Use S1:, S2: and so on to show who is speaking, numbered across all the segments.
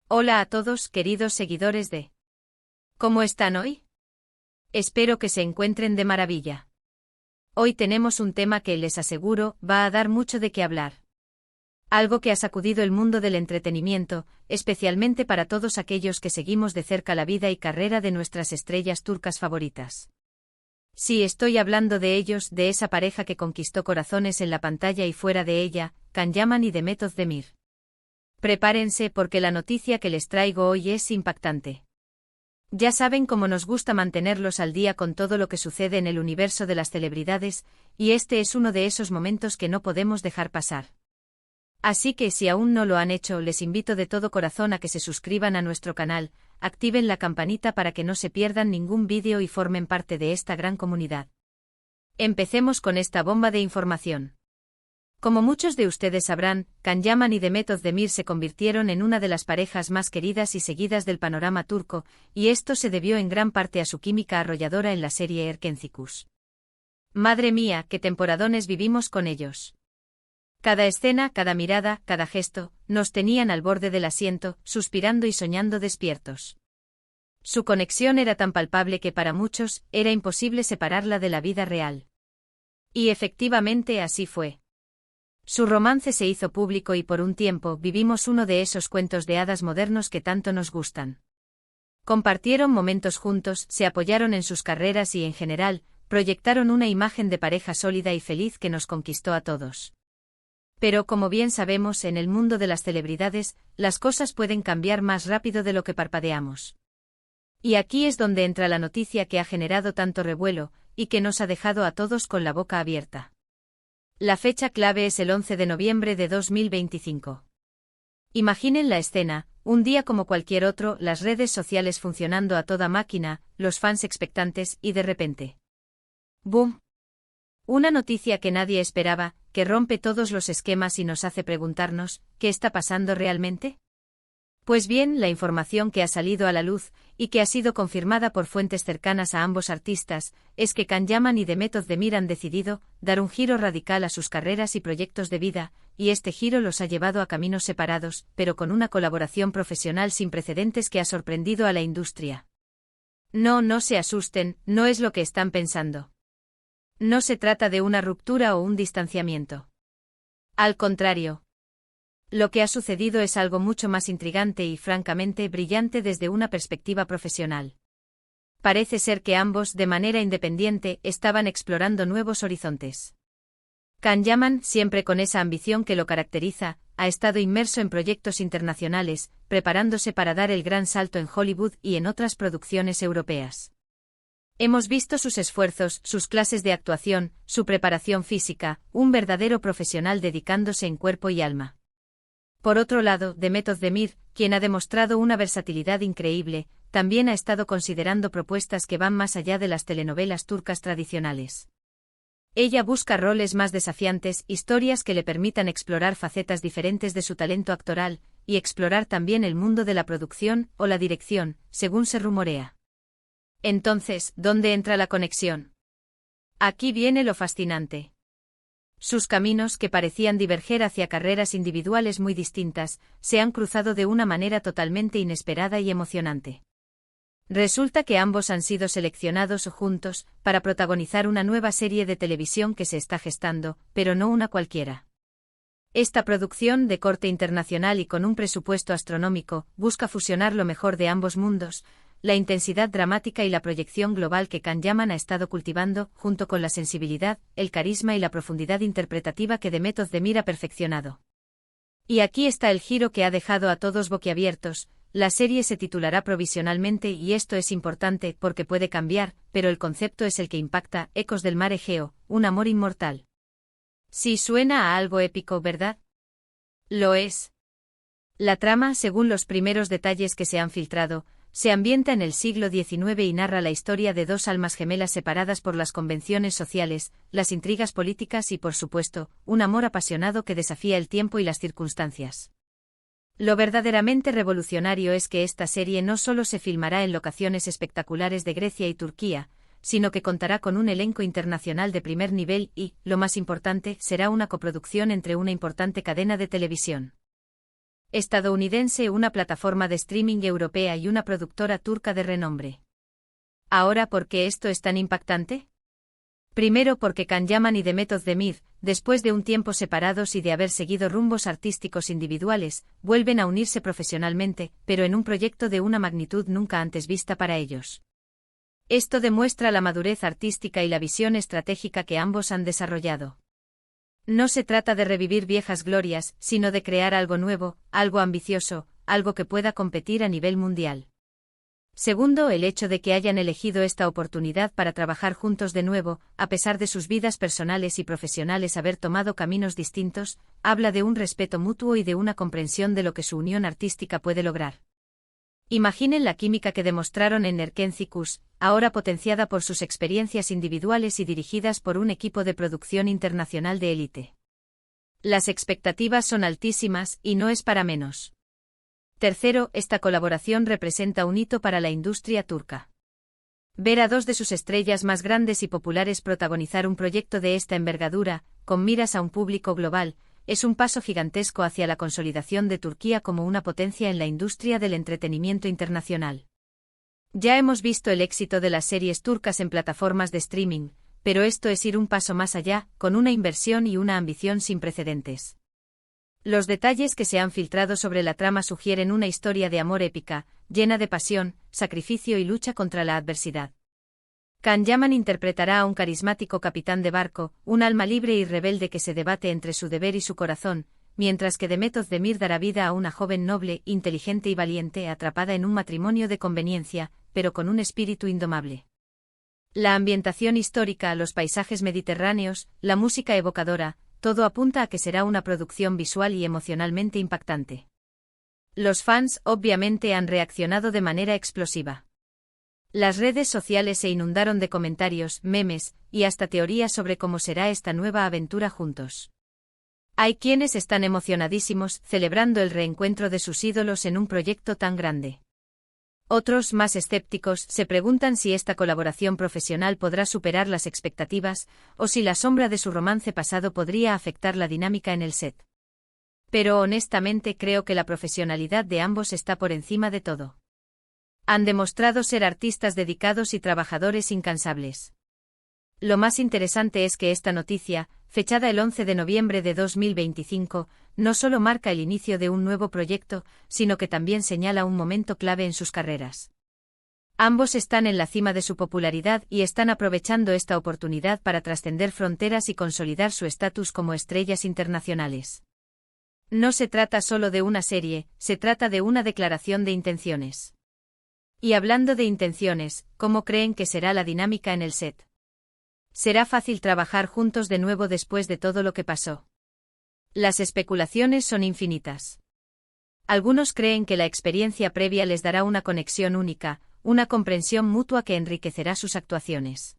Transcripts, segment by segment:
S1: Hola a todos, queridos seguidores de ¿Cómo están hoy? Espero que se encuentren de maravilla. Hoy tenemos un tema que, les aseguro, va a dar mucho de qué hablar. Algo que ha sacudido el mundo del entretenimiento, especialmente para todos aquellos que seguimos de cerca la vida y carrera de nuestras estrellas turcas favoritas. Sí, estoy hablando de ellos, de esa pareja que conquistó corazones en la pantalla y fuera de ella, Can Yaman y Demet Özdemir. Prepárense porque la noticia que les traigo hoy es impactante. Ya saben cómo nos gusta mantenerlos al día con todo lo que sucede en el universo de las celebridades, y este es uno de esos momentos que no podemos dejar pasar. Así que si aún no lo han hecho, les invito de todo corazón a que se suscriban a nuestro canal, activen la campanita para que no se pierdan ningún vídeo y formen parte de esta gran comunidad. Empecemos con esta bomba de información. Como muchos de ustedes sabrán, Can Yaman y Demet Özdemir se convirtieron en una de las parejas más queridas y seguidas del panorama turco, y esto se debió en gran parte a su química arrolladora en la serie Erkencikus. Madre mía, qué temporadones vivimos con ellos. Cada escena, cada mirada, cada gesto, nos tenían al borde del asiento, suspirando y soñando despiertos. Su conexión era tan palpable que para muchos, era imposible separarla de la vida real. Y efectivamente así fue. Su romance se hizo público y por un tiempo vivimos uno de esos cuentos de hadas modernos que tanto nos gustan. Compartieron momentos juntos, se apoyaron en sus carreras y en general, proyectaron una imagen de pareja sólida y feliz que nos conquistó a todos. Pero como bien sabemos, en el mundo de las celebridades, las cosas pueden cambiar más rápido de lo que parpadeamos. Y aquí es donde entra la noticia que ha generado tanto revuelo, y que nos ha dejado a todos con la boca abierta. La fecha clave es el 11 de noviembre de 2025. Imaginen la escena, un día como cualquier otro, las redes sociales funcionando a toda máquina, los fans expectantes y de repente. ¡Boom! Una noticia que nadie esperaba, que rompe todos los esquemas y nos hace preguntarnos, ¿qué está pasando realmente? Pues bien, la información que ha salido a la luz, y que ha sido confirmada por fuentes cercanas a ambos artistas, es que Can Yaman y Demet Özdemir han decidido dar un giro radical a sus carreras y proyectos de vida, y este giro los ha llevado a caminos separados, pero con una colaboración profesional sin precedentes que ha sorprendido a la industria. No se asusten, no es lo que están pensando. No se trata de una ruptura o un distanciamiento. Al contrario. Lo que ha sucedido es algo mucho más intrigante y francamente brillante desde una perspectiva profesional. Parece ser que ambos, de manera independiente, estaban explorando nuevos horizontes. Can Yaman, siempre con esa ambición que lo caracteriza, ha estado inmerso en proyectos internacionales, preparándose para dar el gran salto en Hollywood y en otras producciones europeas. Hemos visto sus esfuerzos, sus clases de actuación, su preparación física, un verdadero profesional dedicándose en cuerpo y alma. Por otro lado, Demet Özdemir, quien ha demostrado una versatilidad increíble, también ha estado considerando propuestas que van más allá de las telenovelas turcas tradicionales. Ella busca roles más desafiantes, historias que le permitan explorar facetas diferentes de su talento actoral, y explorar también el mundo de la producción o la dirección, según se rumorea. Entonces, ¿dónde entra la conexión? Aquí viene lo fascinante. Sus caminos, que parecían diverger hacia carreras individuales muy distintas, se han cruzado de una manera totalmente inesperada y emocionante. Resulta que ambos han sido seleccionados juntos para protagonizar una nueva serie de televisión que se está gestando, pero no una cualquiera. Esta producción, de corte internacional y con un presupuesto astronómico, busca fusionar lo mejor de ambos mundos, la intensidad dramática y la proyección global que Can Yaman ha estado cultivando, junto con la sensibilidad, el carisma y la profundidad interpretativa que Demet Özdemir ha perfeccionado. Y aquí está el giro que ha dejado a todos boquiabiertos. La serie se titulará provisionalmente y esto es importante porque puede cambiar, pero el concepto es el que impacta, Ecos del mar Egeo, un amor inmortal. Sí, suena a algo épico, ¿verdad? Lo es. La trama, según los primeros detalles que se han filtrado, se ambienta en el siglo XIX y narra la historia de dos almas gemelas separadas por las convenciones sociales, las intrigas políticas y, por supuesto, un amor apasionado que desafía el tiempo y las circunstancias. Lo verdaderamente revolucionario es que esta serie no solo se filmará en locaciones espectaculares de Grecia y Turquía, sino que contará con un elenco internacional de primer nivel y, lo más importante, será una coproducción entre una importante cadena de televisión. estadounidense, una plataforma de streaming europea y una productora turca de renombre. Ahora, ¿por qué esto es tan impactante? Primero porque Can Yaman y Demet Özdemir, después de un tiempo separados y de haber seguido rumbos artísticos individuales, vuelven a unirse profesionalmente, pero en un proyecto de una magnitud nunca antes vista para ellos. Esto demuestra la madurez artística y la visión estratégica que ambos han desarrollado. No se trata de revivir viejas glorias, sino de crear algo nuevo, algo ambicioso, algo que pueda competir a nivel mundial. Segundo, el hecho de que hayan elegido esta oportunidad para trabajar juntos de nuevo, a pesar de sus vidas personales y profesionales haber tomado caminos distintos, habla de un respeto mutuo y de una comprensión de lo que su unión artística puede lograr. Imaginen la química que demostraron en Erkenci-Kuş, ahora potenciada por sus experiencias individuales y dirigidas por un equipo de producción internacional de élite. Las expectativas son altísimas, y no es para menos. Tercero, esta colaboración representa un hito para la industria turca. Ver a dos de sus estrellas más grandes y populares protagonizar un proyecto de esta envergadura, con miras a un público global, es un paso gigantesco hacia la consolidación de Turquía como una potencia en la industria del entretenimiento internacional. Ya hemos visto el éxito de las series turcas en plataformas de streaming, pero esto es ir un paso más allá, con una inversión y una ambición sin precedentes. Los detalles que se han filtrado sobre la trama sugieren una historia de amor épica, llena de pasión, sacrificio y lucha contra la adversidad. Can Yaman interpretará a un carismático capitán de barco, un alma libre y rebelde que se debate entre su deber y su corazón, mientras que Demet Özdemir dará vida a una joven noble, inteligente y valiente atrapada en un matrimonio de conveniencia, pero con un espíritu indomable. La ambientación histórica, los paisajes mediterráneos, la música evocadora, todo apunta a que será una producción visual y emocionalmente impactante. Los fans, obviamente, han reaccionado de manera explosiva. Las redes sociales se inundaron de comentarios, memes, y hasta teorías sobre cómo será esta nueva aventura juntos. Hay quienes están emocionadísimos, celebrando el reencuentro de sus ídolos en un proyecto tan grande. Otros, más escépticos, se preguntan si esta colaboración profesional podrá superar las expectativas, o si la sombra de su romance pasado podría afectar la dinámica en el set. Pero honestamente creo que la profesionalidad de ambos está por encima de todo. Han demostrado ser artistas dedicados y trabajadores incansables. Lo más interesante es que esta noticia, fechada el 11 de noviembre de 2025, no solo marca el inicio de un nuevo proyecto, sino que también señala un momento clave en sus carreras. Ambos están en la cima de su popularidad y están aprovechando esta oportunidad para trascender fronteras y consolidar su estatus como estrellas internacionales. No se trata solo de una serie, se trata de una declaración de intenciones. Y hablando de intenciones, ¿cómo creen que será la dinámica en el set? ¿Será fácil trabajar juntos de nuevo después de todo lo que pasó? Las especulaciones son infinitas. Algunos creen que la experiencia previa les dará una conexión única, una comprensión mutua que enriquecerá sus actuaciones.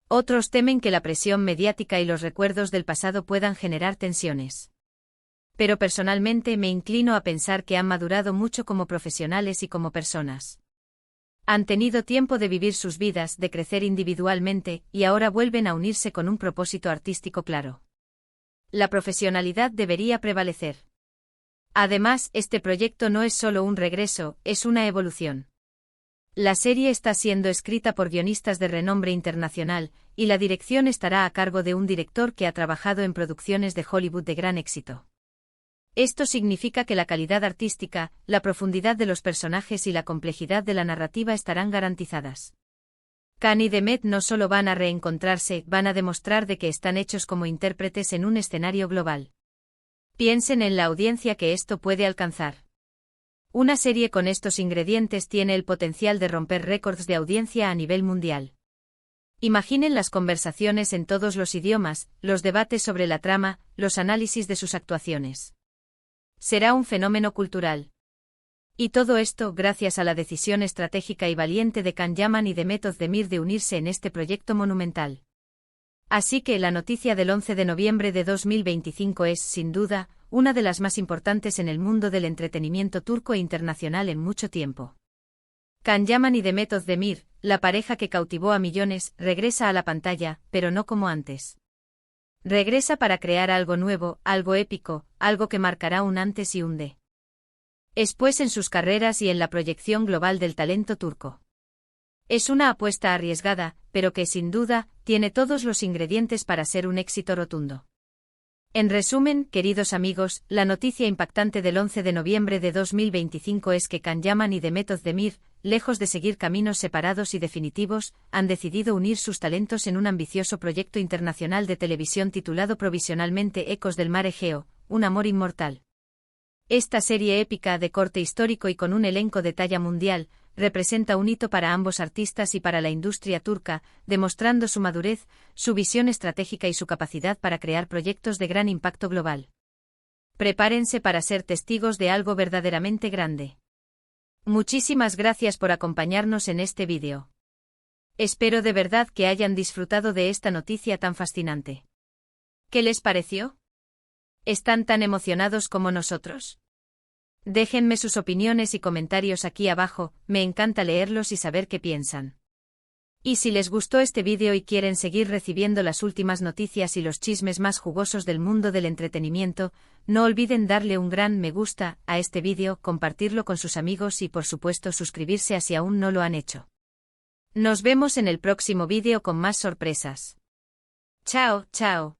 S1: Otros temen que la presión mediática y los recuerdos del pasado puedan generar tensiones. Pero personalmente me inclino a pensar que han madurado mucho como profesionales y como personas. Han tenido tiempo de vivir sus vidas, de crecer individualmente, y ahora vuelven a unirse con un propósito artístico claro. La profesionalidad debería prevalecer. Además, este proyecto no es solo un regreso, es una evolución. La serie está siendo escrita por guionistas de renombre internacional, y la dirección estará a cargo de un director que ha trabajado en producciones de Hollywood de gran éxito. Esto significa que la calidad artística, la profundidad de los personajes y la complejidad de la narrativa estarán garantizadas. Can y Demet no solo van a reencontrarse, van a demostrar de que están hechos como intérpretes en un escenario global. Piensen en la audiencia que esto puede alcanzar. Una serie con estos ingredientes tiene el potencial de romper récords de audiencia a nivel mundial. Imaginen las conversaciones en todos los idiomas, los debates sobre la trama, los análisis de sus actuaciones. Será un fenómeno cultural. Y todo esto gracias a la decisión estratégica y valiente de Can Yaman y Demet Özdemir de unirse en este proyecto monumental. Así que la noticia del 11 de noviembre de 2025 es, sin duda, una de las más importantes en el mundo del entretenimiento turco e internacional en mucho tiempo. Can Yaman y Demet Özdemir, la pareja que cautivó a millones, regresa a la pantalla, pero no como antes. Regresa para crear algo nuevo, algo épico, algo que marcará un antes y un después. pues en sus carreras y en la proyección global del talento turco. Es una apuesta arriesgada, pero que sin duda, tiene todos los ingredientes para ser un éxito rotundo. En resumen, queridos amigos, la noticia impactante del 11 de noviembre de 2025 es que Can Yaman y Demet Özdemir, lejos de seguir caminos separados y definitivos, han decidido unir sus talentos en un ambicioso proyecto internacional de televisión titulado provisionalmente Ecos del Mar Egeo, un amor inmortal. Esta serie épica de corte histórico y con un elenco de talla mundial, representa un hito para ambos artistas y para la industria turca, demostrando su madurez, su visión estratégica y su capacidad para crear proyectos de gran impacto global. Prepárense para ser testigos de algo verdaderamente grande. Muchísimas gracias por acompañarnos en este vídeo. Espero de verdad que hayan disfrutado de esta noticia tan fascinante. ¿Qué les pareció? ¿Están tan emocionados como nosotros? Déjenme sus opiniones y comentarios aquí abajo, me encanta leerlos y saber qué piensan. Y si les gustó este vídeo y quieren seguir recibiendo las últimas noticias y los chismes más jugosos del mundo del entretenimiento, no olviden darle un gran me gusta a este vídeo, compartirlo con sus amigos y por supuesto suscribirse si aún no lo han hecho. Nos vemos en el próximo vídeo con más sorpresas. Chao, chao.